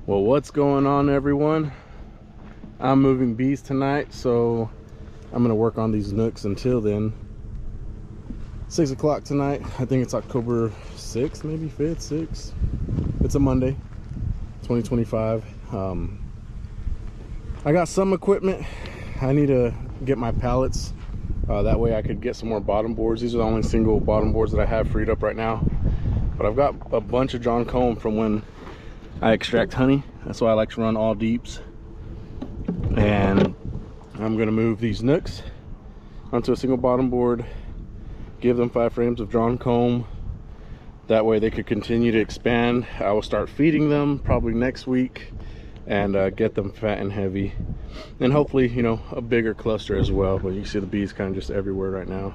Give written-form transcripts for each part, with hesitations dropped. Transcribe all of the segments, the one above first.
Well, what's going on, everyone? I'm moving bees tonight, so I'm gonna work on these nooks until then. 6 o'clock tonight. I think it's October 6th, maybe 5th, 6th. It's a Monday, 2025. I got some equipment. I need to get my pallets. That way I could get some more bottom boards. These are the only single bottom boards that I have freed up right now. But I've got a bunch of John comb from when I extract honey. That's why I like to run all deeps. And I'm gonna move these nooks onto a single bottom board, give them 5 frames of drawn comb. That way they could continue to expand. I will start feeding them probably next week and get them fat and heavy. And hopefully, you know, a bigger cluster as well. But you see the bees kind of just everywhere right now.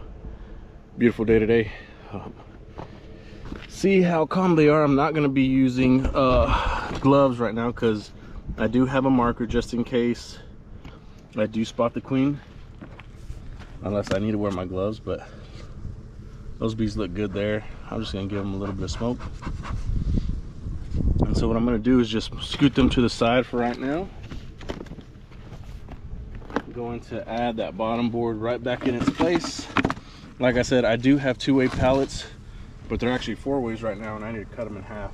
Beautiful day today. See how calm they are. I'm not going to be using gloves right now because I do have a marker just in case I do spot the queen, unless I need to wear my gloves. But those bees look good there. I'm just going to give them a little bit of smoke. And so what I'm going to do is just scoot them to the side for right now. I'm going to add that bottom board right back in its place. Like I said, I do have 2-way pallets, but they're actually 4-ways right now, and I need to cut them in half.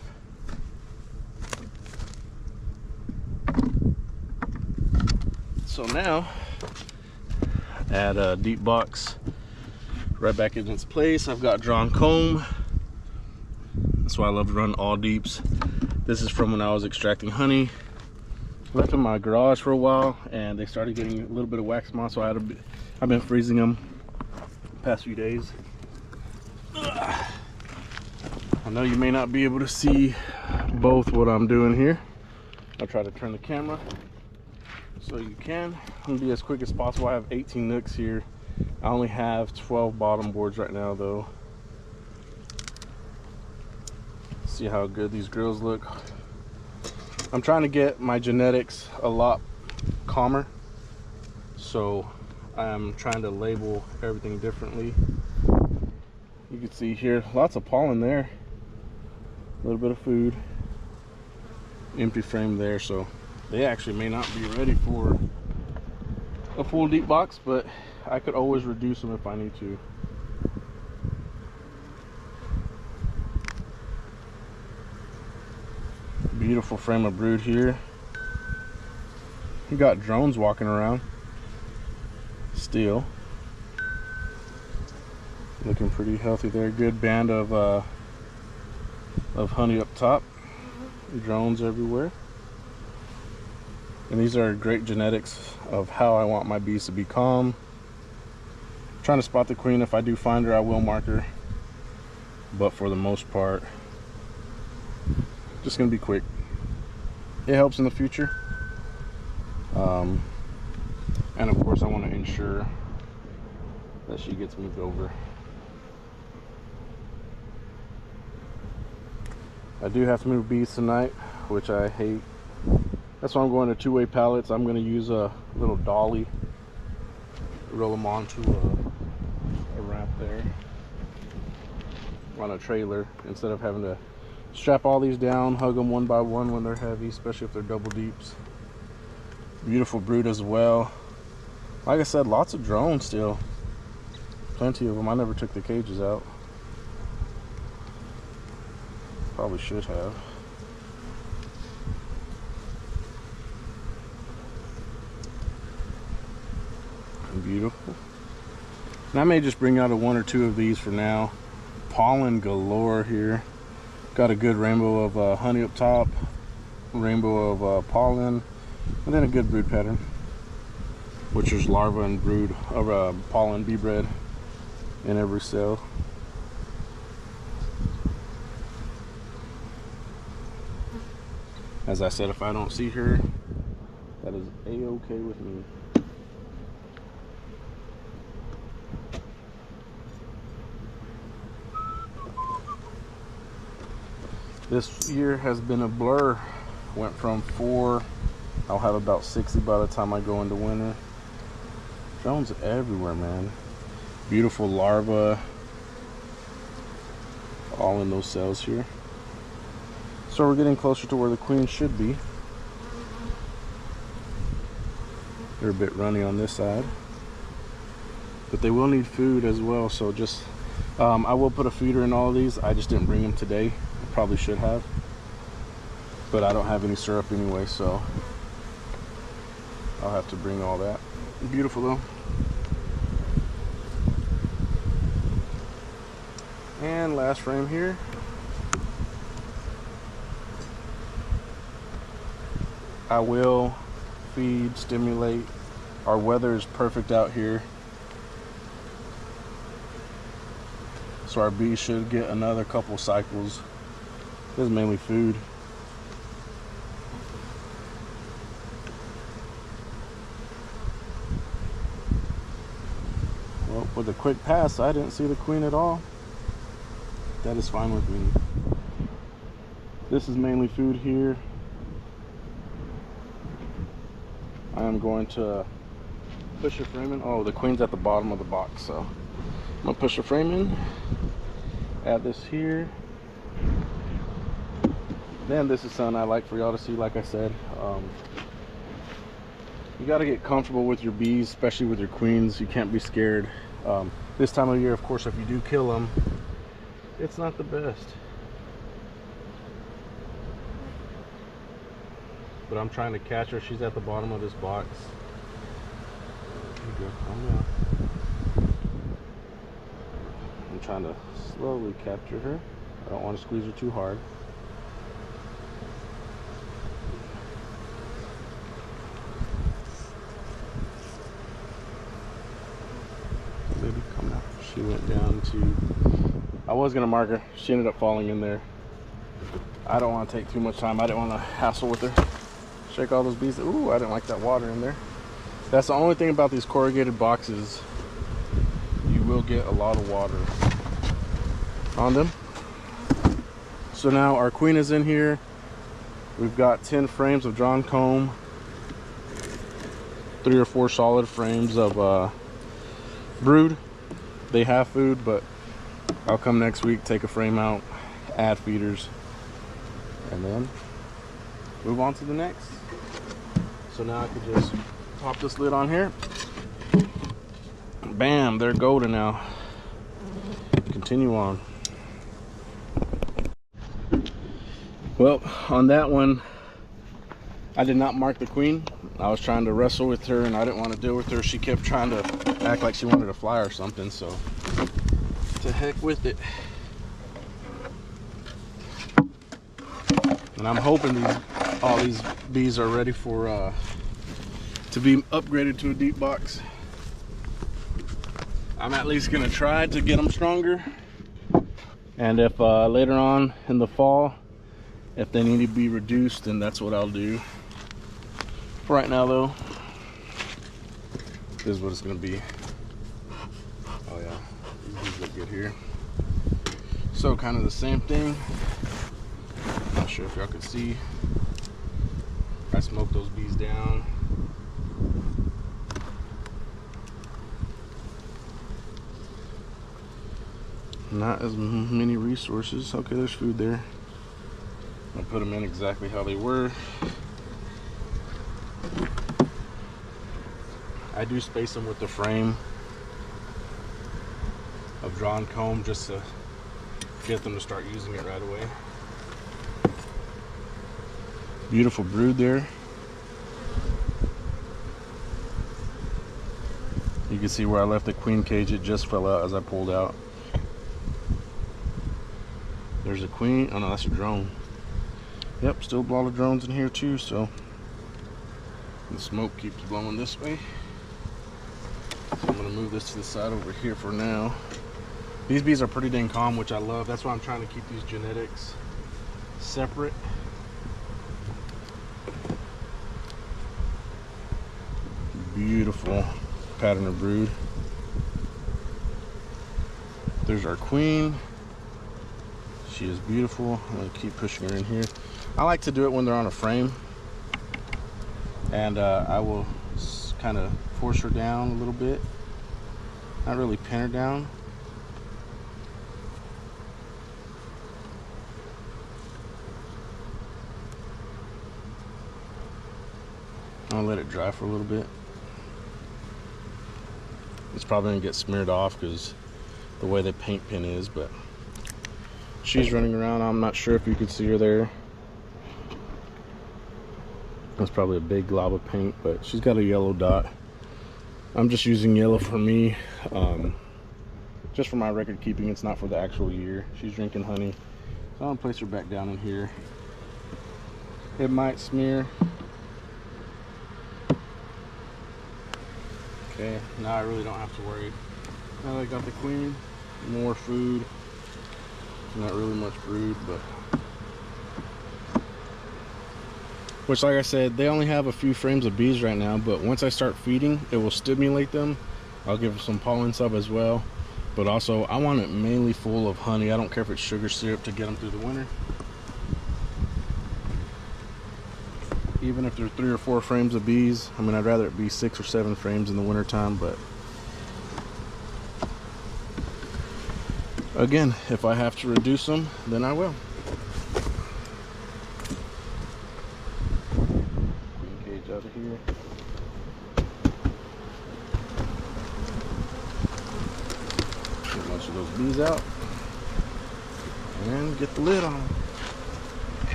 So now, add a deep box right back in its place. I've got drawn comb. That's why I love to run all deeps. This is from when I was extracting honey. I left them in my garage for a while, and they started getting a little bit of wax moth, so I've been freezing them the past few days. I know you may not be able to see both what I'm doing here. I'll try to turn the camera so you can. I'm gonna be as quick as possible. I have 18 nooks here. I only have 12 bottom boards right now though. See how good these grills look. I'm trying to get my genetics a lot calmer, so I'm trying to label everything differently. You can see here, lots of pollen there. A little bit of food, empty frame there, so they actually may not be ready for a full deep box, but I could always reduce them if I need to. Beautiful frame of brood here. You got drones walking around still, looking pretty healthy there. Good band of honey up top, drones everywhere. And these are great genetics of how I want my bees to be calm. I'm trying to spot the queen. If I do find her, I will mark her, but for the most part, just gonna be quick. It helps in the future, and of course I want to ensure that she gets moved over. I do have to move bees tonight, which I hate. That's why I'm going to 2-way pallets. I'm going to use a little dolly, roll them onto a ramp there on a trailer, instead of having to strap all these down, hug them one by one when they're heavy, especially if they're double deeps. Beautiful brood as well. Like I said, lots of drones still. Plenty of them. I never took the cages out. Probably should have. Beautiful. And I may just bring out 1 or 2 of these for now. Pollen galore here. Got a good rainbow of honey up top, rainbow of pollen, and then a good brood pattern, which is larva and brood of pollen bee bread in every cell. As I said, if I don't see her, that is a-okay with me. This year has been a blur. Went from 4, I'll have about 60 by the time I go into winter. Drones everywhere, man. Beautiful larvae, all in those cells here. So we're getting closer to where the queen should be. They're a bit runny on this side, but they will need food as well. So just I will put a feeder in all of these. I just didn't bring them today. I probably should have, but I don't have any syrup anyway, so I'll have to bring all that. Beautiful though. And last frame here. I will feed, stimulate. Our weather is perfect out here, so our bees should get another couple cycles. This is mainly food. Well, with a quick pass, I didn't see the queen at all. That is fine with me. This is mainly food here. I am going to push a frame in. Oh, the queen's at the bottom of the box, so I'm gonna push a frame in, add this here. Then this is something I like for y'all to see. Like I said, you got to get comfortable with your bees, especially with your queens. You can't be scared. This time of year, of course, if you do kill them, it's not the best. But I'm trying to catch her. She's at the bottom of this box. Good. Calm down. I'm trying to slowly capture her. I don't want to squeeze her too hard. Baby, come out. She went down to... I was going to mark her. She ended up falling in there. I don't want to take too much time. I didn't want to hassle with her. Shake all those bees. Ooh, I didn't like that water in there. That's the only thing about these corrugated boxes. You will get a lot of water on them. So now our queen is in here. We've got 10 frames of drawn comb, 3 or 4 solid frames of brood. They have food, but I'll come next week, take a frame out, add feeders, and then move on to the next. So now I could just pop this lid on here. Bam, they're golden now. Continue on. Well, on that one, I did not mark the queen. I was trying to wrestle with her and I didn't want to deal with her. She kept trying to act like she wanted to fly or something, so to heck with it. And I'm hoping all these bees are ready for to be upgraded to a deep box. I'm at least gonna try to get them stronger, and if later on in the fall, if they need to be reduced, then that's what I'll do. For right now though, this is what it's gonna be. Oh yeah, these look good here. So kind of the same thing. Not sure if y'all can see. I smoked those bees down. Not as many resources. Okay, there's food there. I'll put them in exactly how they were. I do space them with the frame of drawn comb just to get them to start using it right away. Beautiful brood there. You can see where I left the queen cage, it just fell out as I pulled out. There's a queen. Oh no, that's a drone. Yep, still a lot of drones in here too, so the smoke keeps blowing this way. So I'm gonna move this to the side over here for now. These bees are pretty dang calm, which I love. That's why I'm trying to keep these genetics separate. Beautiful pattern of brood. There's our queen. She is beautiful. I'm gonna keep pushing her in here. I like to do it when they're on a frame, and I will kind of force her down a little bit, not really pin her down. I'll let it dry for a little bit. It's probably gonna get smeared off because the way the paint pen is, but she's running around. I'm not sure if you could see her there. That's probably a big glob of paint, but she's got a yellow dot. I'm just using yellow for me, just for my record keeping. It's not for the actual year. She's drinking honey, so I'm gonna place her back down in here. It might smear. Okay, now I really don't have to worry. Now that I got the queen, more food. Not really much brood, but which, like I said, they only have a few frames of bees right now, but once I start feeding, it will stimulate them. I'll give them some pollen sub as well, but also I want it mainly full of honey. I don't care if it's sugar syrup to get them through the winter. Even if there's 3 or 4 frames of bees, I mean, I'd rather it be 6 or 7 frames in the winter time, but again, if I have to reduce them, then I will. Queen cage out of here. Get a bunch of those bees out and get the lid on them.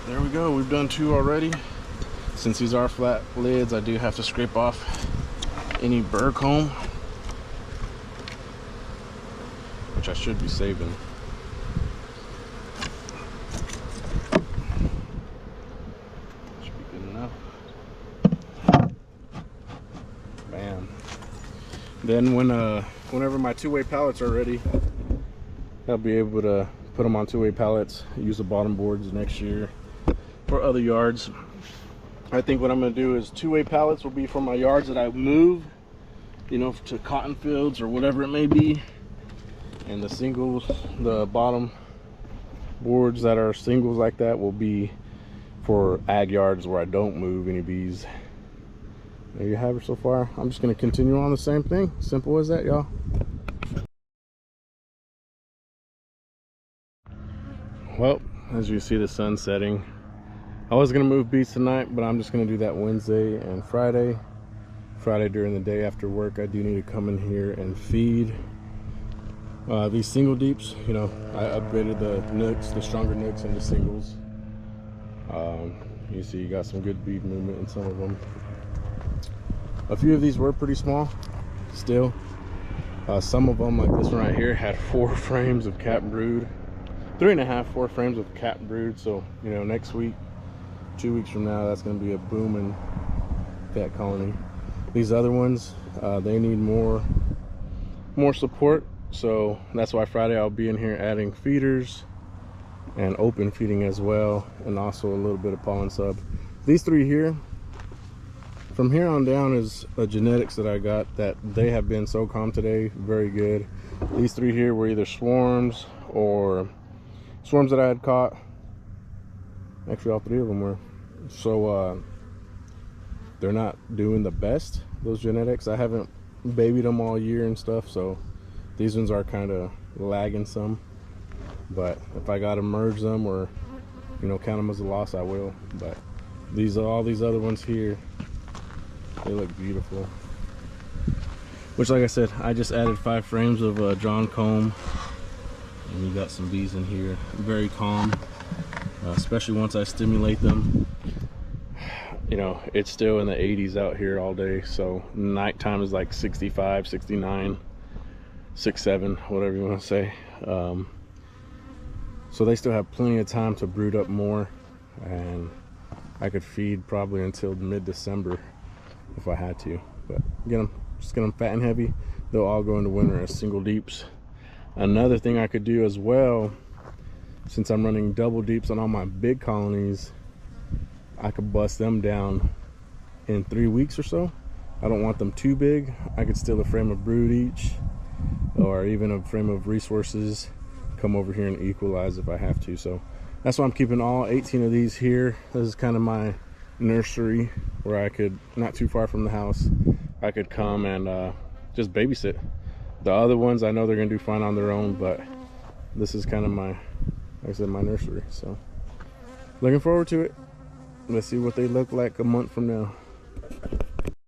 There we go. We've done 2 already. Since these are flat lids, I do have to scrape off any burr comb, which I should be saving. Should be good enough. Bam. Then whenever my 2-way pallets are ready, I'll be able to put them on 2-way pallets, use the bottom boards next year for other yards. I think what I'm going to do is 2-way pallets will be for my yards that I move, you know, to cotton fields or whatever it may be. And the singles, the bottom boards that are singles like that, will be for ag yards where I don't move any bees. There you have it so far. I'm just going to continue on the same thing. Simple as that, y'all. Well, as you see, the sun setting. I was going to move bees tonight, but I'm just going to do that Wednesday and Friday. Friday during the day after work, I do need to come in here and feed these single deeps. You know, I upgraded the nooks, the stronger nooks, into singles. You see, you got some good bead movement in some of them. A few of these were pretty small still. Some of them, like this one right here, had 4 frames of capped brood. 3.5, 4 frames of capped brood. So, you know, next week, 2 weeks from now, that's going to be a booming cat colony. These other ones, they need more support. So that's why Friday I'll be in here adding feeders and open feeding as well, and also a little bit of pollen sub. These 3 here, from here on down, is a genetics that I got that they have been so calm today, very good. These 3 here were either swarms or swarms that I had caught. Actually, all 3 of them were. So they're not doing the best, those genetics. I haven't babied them all year and stuff, so these ones are kind of lagging some. But if I gotta merge them or, you know, count them as a loss, I will. But these are all these other ones here. They look beautiful. Which, like I said, I just added 5 frames of drawn comb, and you got some bees in here. Very calm, especially once I stimulate them. You know, it's still in the 80s out here all day, so nighttime is like 65, 69, 67, whatever you want to say. So they still have plenty of time to brood up more, and I could feed probably until mid-December if I had to. But just get them fat and heavy. They'll all go into winter as single deeps. Another thing I could do as well, since I'm running double deeps on all my big colonies, I could bust them down in 3 weeks or so. I don't want them too big. I could steal a frame of brood each, or even a frame of resources, come over here and equalize if I have to. So that's why I'm keeping all 18 of these here. This is kind of my nursery where I could, not too far from the house, I could come and just babysit. The other ones, I know they're gonna do fine on their own, but this is kind of my, like I said, my nursery. So looking forward to it. Let's see what they look like a month from now.